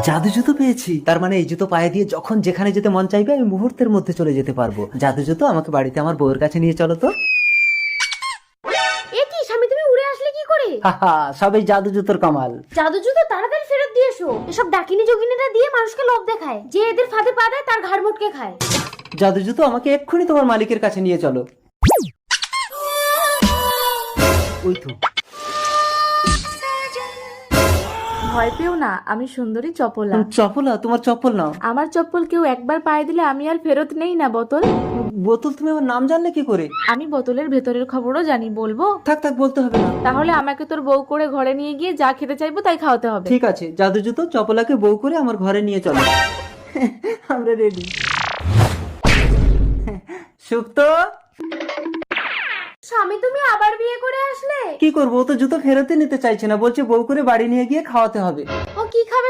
জাদু জুতো পেয়েছি, তার মানে এই জুতো পায়ে দিয়ে যখন যেখানে যেতে মন চাইবে আমি মুহূর্তের মধ্যে চলে যেতে পারবো। জাদু জুতো, আমাকে বাড়িতে আমার বউয়ের কাছে নিয়ে চলো তো। এ কি স্বামী, তুমি উড়ে আসলে কি করে? হাহা, সবই জাদু জুতোর কামাল। জাদু জুতো তাড়াতাড়ি ফেরত দিয়ে এসো। এসব ডাকিনী যোগিনীরা দিয়ে মানুষকে লোভ দেখায়, যে এদের ফাঁদে পা দেয় তার ঘাড় মোটকে খায়। জাদু জুতো, আমাকে এক্ষুনি তোমার মালিকের কাছে নিয়ে চলো। ওই তো। ভয় পেও না, আমি সুন্দরী চপলা। চপলা, তোমার চপ্পল নাও। আমার চপ্পল কেউ একবার পায়ে দিলে আমি আর ফেরত নেই না বোতল। বোতল, তুমি আমার নাম জানলে কি করে? আমি বোতলের ভেতরের খবরও জানি, বলবো? থাক থাক, বলতে হবে না। তাহলে আমাকে তোর বউ করে ঘরে নিয়ে গিয়ে যা খেতে চাইবো তাই খাওয়াতে হবে। ঠিক আছে, জাদু জুতো, চপলাকে বউ করে আমার ঘরে নিয়ে চলো। আমরা রেডি। সুক্ত, স্বামী, তুমি আবার বিয়ে করে আসলে? কি করবো? ও তো জুতো ফেরতই নিতে চাইছে না, বলছে বউ করে বাড়ি নিয়ে গিয়ে খাওয়াতে হবে। ও কি খাবে